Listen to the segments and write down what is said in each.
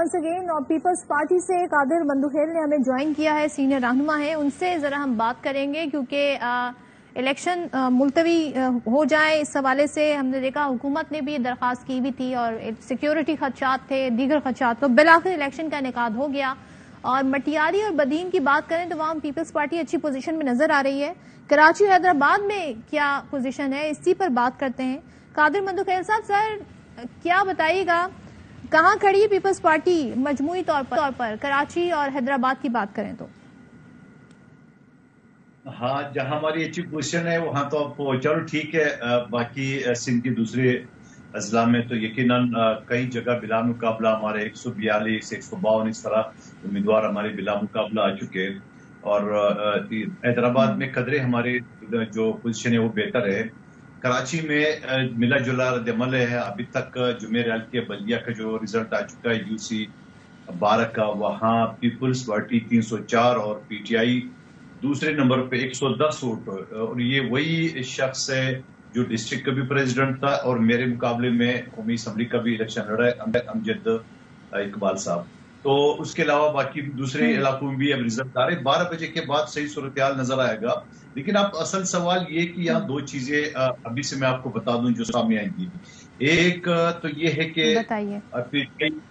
once again اور Peoples party سے قادر مندوخیل نے ہمیں جوائن کیا ہے، سینئر رہنما ہے، ان سے ذرا ہم بات کریں گے کیونکہ الیکشن ملتوی ہو جائے اس حوالے سے ہم نے دیکھا حکومت نے بھی درخواست کی بھی تھی اور سیکیورٹی خدشات تھے، دیگر خدشات، تو بالآخر الیکشن کا انعقاد ہو گیا۔ اور مٹیاری اور بدین کی بات کریں تو وہاں پیپلز پارٹی اچھی پوزیشن میں نظر آ رہی ہے۔ کراچی حیدرآباد میں کیا پوزیشن ہے اسی پر بات کرتے ہیں۔ قادر مندوخیل صاحب، سر کیا بتائیے گا کہاں کھڑی ہے پیپلز پارٹی مجموعی طور پر کراچی اور حیدرآباد کی بات کریں تو؟ ہاں، جہاں ہماری اچھی پوزیشن ہے وہاں تو چلو ٹھیک ہے، باقی سندھ کے دوسرے اضلاع میں تو یقیناً کئی جگہ بلا مقابلہ ہمارے 142 152 اس طرح امیدوار ہمارے بلا مقابلہ آ چکے، اور حیدرآباد میں قدرے ہمارے جو پوزیشن ہے وہ بہتر ہے۔ کراچی میں ملا جلا رد عمل ہے، ابھی تک جمعرات کے بلدیہ کا جو رزلٹ آ چکا ہے UC 12 کا، وہاں پیپلز پارٹی 304 اور PTI دوسرے نمبر پہ 110 ووٹ، اور یہ وہی شخص ہے جو ڈسٹرکٹ کا بھی پریزیڈنٹ تھا اور میرے مقابلے میں قومی اسمبلی کا بھی الیکشن لڑا ہے، امجد اقبال صاحب۔ تو اس کے علاوہ باقی دوسرے علاقوں میں بھی اب رزلٹ آ رہے، 12 بجے کے بعد صحیح صورتحال نظر آئے گا۔ لیکن اب اصل سوال یہ کہ یہاں دو چیزیں ابھی سے میں آپ کو بتا دوں جو سامنے آئیں گی۔ ایک تو یہ ہے کہ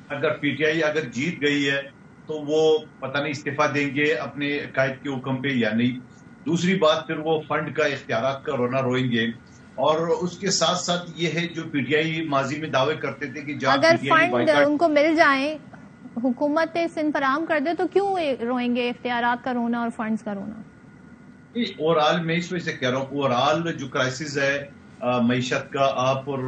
اگر PTI اگر جیت گئی ہے تو وہ پتہ نہیں استعفیٰ دیں گے اپنے قائد کے حکم پہ یا نہیں۔ دوسری بات پھر وہ فنڈ کا اختیارات کا رونا روئیں گے، اور اس کے ساتھ ساتھ یہ ہے جو PTI ماضی میں دعوے کرتے تھے کہ اگر فنڈ ان کو مل جائیں، حکومت سندھ فراہم کر دے تو کیوں روئیں گے اختیارات کا رونا اور فنڈز کا رونا؟ اوورآل میں اس وجہ سے کہہ رہا ہوں، اوورآل جو کرائسس ہے معیشت کا، آپ اور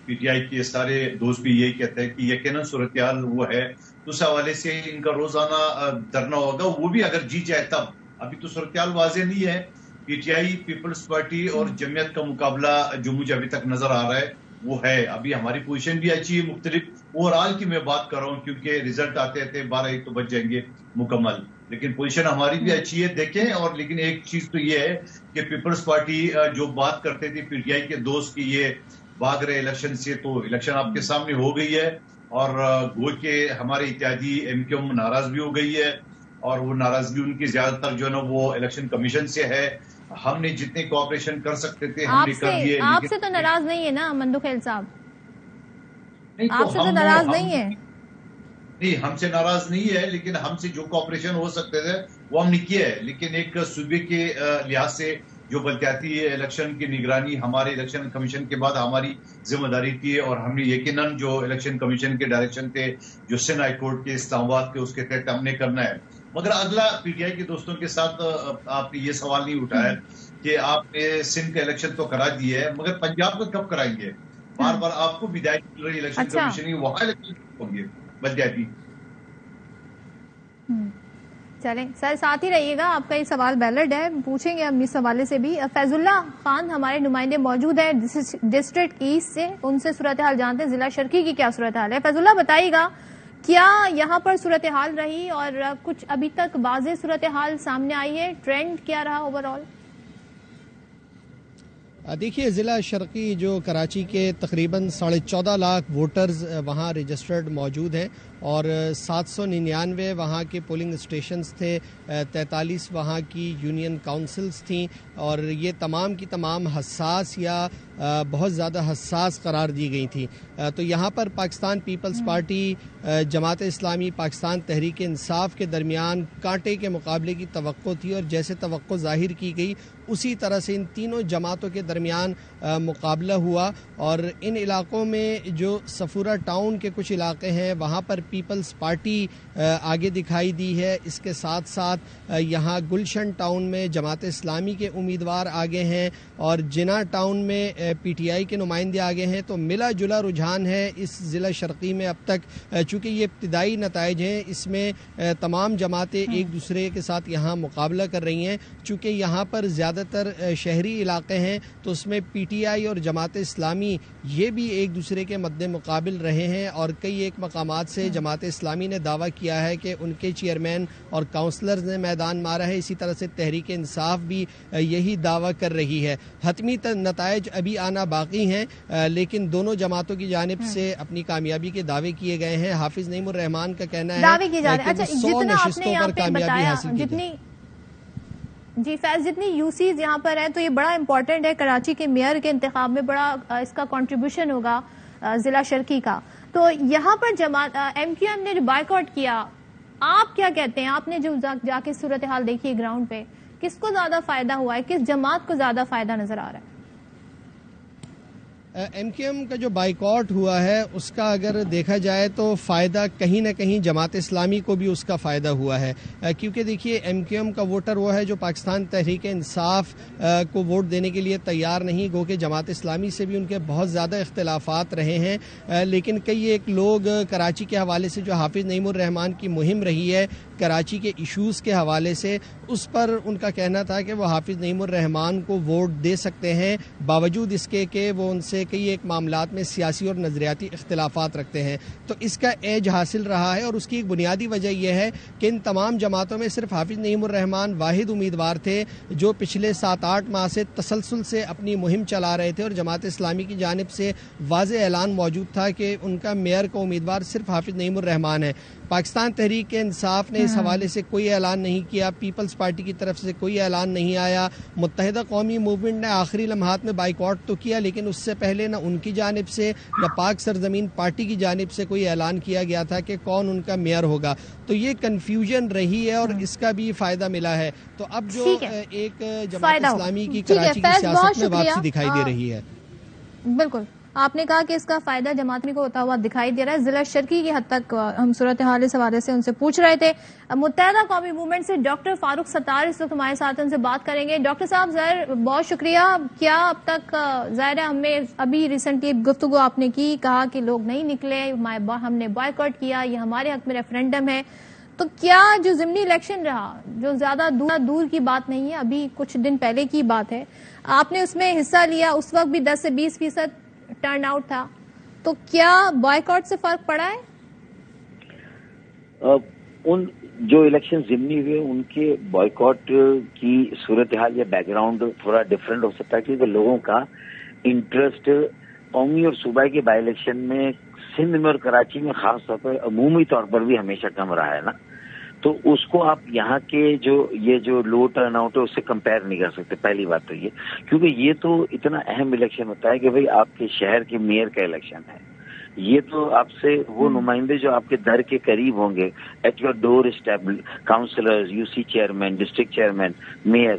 PTI کے سارے دوست بھی یہی کہتے ہیں کہ یقیناً صورتحال وہ ہے، اس حوالے سے ان کا روزانہ دھرنا ہوگا، وہ بھی اگر جیت جائے تب۔ ابھی تو صورتحال واضح نہیں ہے، PTI پیپلز پارٹی اور جمعیت کا مقابلہ جو مجھے ابھی تک نظر آ رہا ہے وہ ہے۔ ابھی ہماری پوزیشن بھی اچھی ہے، مختلف اوورآل کی میں بات کر رہا ہوں کیونکہ رزلٹ آتے آتے 12-1 تو بچ جائیں گے مکمل، لیکن پوزیشن ہماری بھی اچھی ہے دیکھیں۔ اور لیکن ایک چیز تو یہ ہے کہ پیپلز پارٹی جو بات کرتے تھے PTI کے دوست کی یہ بھاگ رہے الیکشن سے، تو الیکشن آپ کے سامنے ہو گئی ہے، اور گو کہ ہمارے اتحادی MQM ناراض بھی ہو گئی ہے، اور وہ ناراضگی ان کی زیادہ تر جو ہے نا وہ الیکشن کمیشن سے ہے۔ ہم نے جتنے کوآپریشن کر سکتے تھے ہم نے کر دیے۔ آپ سے تو ناراض نہیں ہے نا مندوخیل صاحب؟ آپ سے تو ناراض نہیں ہے؟ نہیں، ہم سے ناراض نہیں ہے، لیکن ہم سے جو کوآپریشن ہو سکتے تھے وہ ہم نے کیا ہے۔ لیکن ایک صوبے کے لحاظ سے جو بلدیاتی الیکشن کی نگرانی ہمارے الیکشن کمیشن کے بعد ہماری ذمہ داری تھی، اور ہم نے یقیناً جو الیکشن کمیشن کے ڈائریکشن تھے جو سندھ ہائی کورٹ کے اسلام آباد کے، اس کے تحت ہم نے کرنا ہے۔ مگر اگلا PTI کے دوستوں کے ساتھ آپ نے یہ سوال نہیں اٹھایا کہ آپ نے سندھ کا الیکشن تو کرا دیا ہے مگر پنجاب کو کب کرائیں گے؟ بار بار آپ کو بدائی مل رہی الیکشن کمیشن وہاں الیکشن ہوں گے بلدیاتی۔ چلیں سر ساتھ ہی رہیے گا، آپ کا یہ سوال ویلڈ ہے، پوچھیں گے ہم اس حوالے سے بھی۔ فیض اللہ خان ہمارے نمائندے موجود ہیں ڈسٹرکٹ ایسٹ سے، ان سے صورتحال جانتے ہیں ضلع شرقی کی کیا صورتحال ہے۔ فیض اللہ بتائیے گا کیا یہاں پر صورتحال رہی اور کچھ ابھی تک واضح صورتحال سامنے آئی ہے، ٹرینڈ کیا رہا اوورآل؟ دیکھیے، ضلع شرقی جو کراچی کے تقریباً 14.5 لاکھ ووٹرز وہاں رجسٹرڈ موجود ہیں، اور 799 وہاں کے پولنگ اسٹیشنز تھے، 43 وہاں کی یونین کاؤنسلز تھیں، اور یہ تمام کی تمام حساس یا بہت زیادہ حساس قرار دی گئی تھیں۔ تو یہاں پر پاکستان پیپلز پارٹی، جماعت اسلامی، پاکستان تحریک انصاف کے درمیان کانٹے کے مقابلے کی توقع تھی، اور جیسے توقع ظاہر کی گئی اسی طرح سے ان تینوں جماعتوں کے درمیان مقابلہ ہوا۔ اور ان علاقوں میں جو صفورہ ٹاؤن کے کچھ علاقے ہیں وہاں پر پیپلز پارٹی آگے دکھائی دی ہے، اس کے ساتھ ساتھ یہاں گلشن ٹاؤن میں جماعت اسلامی کے امیدوار آگے ہیں، اور جناح ٹاؤن میں PTI کے نمائندے آگے ہیں۔ تو ملا جلا رجحان ہے اس ضلع شرقی میں اب تک، چونکہ یہ ابتدائی نتائج ہیں، اس میں تمام جماعتیں ایک دوسرے کے ساتھ یہاں مقابلہ کر رہی ہیں۔ چونکہ یہاں پر زیادہ تر شہری علاقے ہیں تو اس میں PTI اور جماعت اسلامی یہ بھی ایک دوسرے کے مد مقابل رہے ہیں، اور کئی ایک مقامات سے جماعت اسلامی نے دعویٰ کیا ہے کہ ان کے چیئرمین اور کاؤنسلرز نے میدان مارا ہے، اسی طرح سے تحریک انصاف بھی یہی دعویٰ کر رہی ہے۔ حتمی نتائج ابھی آنا باقی ہیں، لیکن دونوں جماعتوں کی جانب سے اپنی کامیابی کے دعوے کیے گئے ہیں۔ حافظ نعیم الرحمان کا کہنا ہے دعوے کی جا رہے ہیں۔ کہ اچھا، 100 جتنا آپ نے نشستوں یہاں پر پہ کامیابی بتایا، حاصل کی جائے۔ جی فیض، جتنی یو سیز یہاں پر ہیں تو یہ بڑا امپورٹنٹ ہے، کراچی کے میئر کے انتخاب میں بڑا اس کا کنٹریبیوشن ہوگا ضلع شرقی کا۔ تو یہاں پر جماعت ایم کیو ایم نے جو بائیکاٹ کیا، آپ کیا کہتے ہیں؟ آپ نے جو جا کے صورتحال دیکھی ہے گراؤنڈ پہ، کس کو زیادہ فائدہ ہوا ہے؟ کس جماعت کو زیادہ فائدہ نظر آ رہا ہے؟ ایم کیو ایم کا جو بائیکاٹ ہوا ہے اس کا اگر دیکھا جائے تو فائدہ کہیں نہ کہیں جماعت اسلامی کو بھی اس کا فائدہ ہوا ہے، کیونکہ دیکھیے ایم کیو ایم کا ووٹر وہ ہے جو پاکستان تحریک انصاف کو ووٹ دینے کے لیے تیار نہیں، گو کہ جماعت اسلامی سے بھی ان کے بہت زیادہ اختلافات رہے ہیں، لیکن کئی ایک لوگ کراچی کے حوالے سے جو حافظ نعیم الرحمان کی مہم رہی ہے کراچی کے ایشوز کے حوالے سے، اس پر ان کا کہنا تھا کہ وہ حافظ نعیم الرحمان کو ووٹ دے سکتے ہیں، باوجود اس کے کہ وہ ان سے کئی ایک معاملات میں سیاسی اور نظریاتی اختلافات رکھتے ہیں۔ تو اس کا ایج حاصل رہا ہے، اور اس کی ایک بنیادی وجہ یہ ہے کہ ان تمام جماعتوں میں صرف حافظ نعیم الرحمان واحد امیدوار تھے جو پچھلے 7-8 ماہ سے تسلسل سے اپنی مہم چلا رہے تھے، اور جماعت اسلامی کی جانب سے واضح اعلان موجود تھا کہ ان کا میئر کا امیدوار صرف حافظ نعیم الرحمان ہے۔ پاکستان تحریک انصاف نے اس حوالے سے کوئی اعلان نہیں کیا، پیپلز پارٹی کی طرف سے کوئی اعلان نہیں آیا، متحدہ قومی موومنٹ نے آخری لمحات میں بائیکاٹ تو کیا، لیکن اس سے پہلے نہ ان کی جانب سے نہ پاک سرزمین پارٹی کی جانب سے کوئی اعلان کیا گیا تھا کہ کون ان کا میئر ہوگا۔ تو یہ کنفیوژن رہی ہے اور اس کا بھی فائدہ ملا ہے۔ تو اب جو ایک جماعت اسلامی کی کراچی کی سیاست میں واپسی دکھائی دے رہی ہے، بالکل آپ نے کہا کہ اس کا فائدہ جماعت کو ہوتا ہوا دکھائی دے رہا ہے۔ ضلع شرقی کی حد تک ہم صورتحال اس حوالے سے ان سے پوچھ رہے تھے۔ متحدہ قومی موومنٹ سے ڈاکٹر فاروق ستار اس وقت ہمارے ساتھ، ان سے بات کریں گے۔ ڈاکٹر صاحب ظاہر بہت شکریہ۔ کیا اب تک ظاہر ہے ہمیں ابھی ریسنٹلی گفتگو آپ نے کی، کہا کہ لوگ نہیں نکلے، ہم نے بائیکاٹ کیا، یہ ہمارے حق میں ریفرینڈم ہے، تو کیا جو ضمنی الیکشن رہا جو زیادہ دور کی بات نہیں ہے، ابھی کچھ دن پہلے کی بات ہے، آپ نے اس میں حصہ لیا، اس وقت بھی 10 سے 20% ٹرن آؤٹ تھا، تو کیا بائیکاٹ سے فرق پڑا ہے؟ ان جو الیکشن ضمنی ہوئے ان کے بائیکاٹ کی صورتحال یا بیک گراؤنڈ تھوڑا ڈفرینٹ ہو سکتا ہے، کیونکہ لوگوں کا انٹرسٹ قومی اور صوبائی کے بائی الیکشن میں سندھ میں اور کراچی میں خاص طور پر عمومی طور پر بھی ہمیشہ کم رہا ہے نا، تو اس کو آپ یہاں کے جو لو ٹرن آؤٹ ہے اس سے کمپیئر نہیں کر سکتے۔ پہلی بات تو یہ، کیونکہ یہ تو اتنا اہم الیکشن ہوتا ہے کہ بھئی آپ کے شہر کے میئر کا الیکشن ہے، یہ تو آپ سے وہ نمائندے جو آپ کے در کے قریب ہوں گے، at your door stable councillors, U C chairman, district chairman, mayor,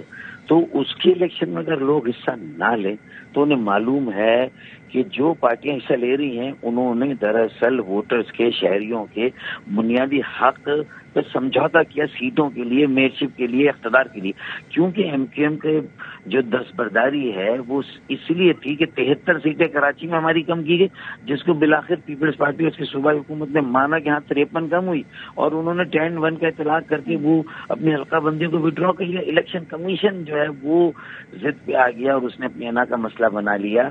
تو اس کے الیکشن میں اگر لوگ حصہ نہ لیں تو انہیں معلوم ہے کہ جو پارٹیاں حصہ لے رہی ہیں انہوں نے دراصل ووٹرز کے، شہریوں کے بنیادی حق پہ سمجھوتا کیا سیٹوں کے لیے، میئرشپ کے لیے، اقتدار کے لیے، کیونکہ ایم کیو ایم کے جو دستبرداری ہے وہ اس لیے تھی کہ 73 سیٹیں کراچی میں ہماری کم کی گئی، جس کو بالآخر پیپلز پارٹی اور اس کی صوبائی حکومت نے مانا کہ ہاں 53 کم ہوئی، اور انہوں نے 10-1 کا اطلاق کر کے وہ اپنی حلقہ بندیوں کو وڈرا کر لیا۔ الیکشن کمیشن جو ہے وہ ضد پہ آ گیا اور اس نے اپنی انا کا مسئلہ بنا لیا۔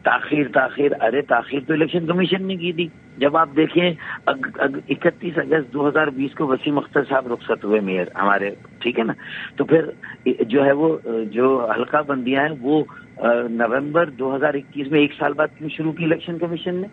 تاخیر ارے تاخیر تو الیکشن کمیشن نے کی تھی۔ جب آپ دیکھیں 31 اگست 2020 کو وسیم اختر صاحب رخصت ہوئے میئر ہمارے، ٹھیک ہے نا، تو پھر جو ہے وہ جو حلقہ بندیاں ہیں وہ نومبر 2021 میں 1 سال بعد کیوں شروع کی الیکشن کمیشن نے؟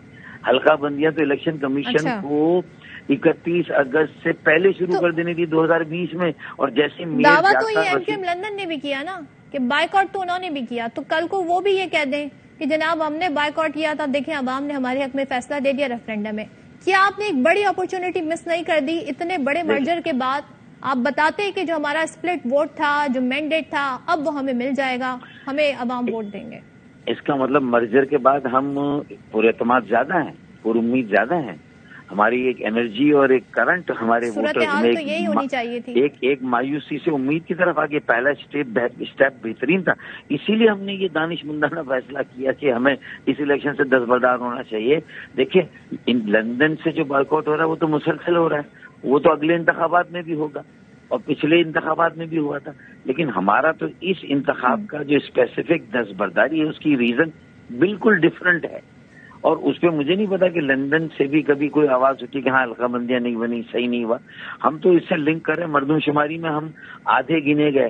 حلقہ بندیاں تو الیکشن کمیشن کو 31 اگست سے پہلے شروع کر دینی تھی 2020 میں، اور جیسے دعویٰ تو یہ ایم کیو ایم لندن نے بھی کیا نا کہ بائیکاٹ تو انہوں نے بھی کیا، تو کل کو وہ بھی یہ کہہ دیں کہ جناب ہم نے بائیکاٹ کیا تھا، دیکھیں عوام نے ہمارے حق میں فیصلہ دے دیا ریفرینڈم میں۔ کیا آپ نے ایک بڑی اپورچونٹی مس نہیں کر دی؟ اتنے بڑے مرجر کے بعد آپ بتاتے کہ جو ہمارا اسپلٹ ووٹ تھا، جو مینڈیٹ تھا، اب وہ ہمیں مل جائے گا، ہمیں عوام ووٹ دیں گے۔ اس کا مطلب مرجر کے بعد ہم پر اعتماد زیادہ ہیں، پر امید زیادہ ہیں، ہماری ایک انرجی اور ایک کرنٹ ہمارے ووٹرز میں ایک مایوسی سے امید کی طرف آگے پہلا اسٹیپ بہترین تھا۔ اسی لیے ہم نے یہ دانش مندانہ فیصلہ کیا کہ ہمیں اس الیکشن سے دستبردار ہونا چاہیے۔ دیکھیں لندن سے جو بائیکاٹ ہو رہا ہے وہ تو مسلسل ہو رہا ہے، وہ تو اگلے انتخابات میں بھی ہوگا اور پچھلے انتخابات میں بھی ہوا تھا، لیکن ہمارا تو اس انتخاب کا جو اسپیسیفک دستبرداری ہے اس کی ریزن بالکل ڈفرینٹ ہے، اور اس پہ مجھے نہیں پتا کہ لندن سے بھی کبھی کوئی آواز اٹھی کہ ہاں حلقہ بندیاں نہیں بنی، صحیح نہیں ہوا۔ ہم تو اس سے لنک کریں، مردم شماری میں ہم آدھے گنے گئے،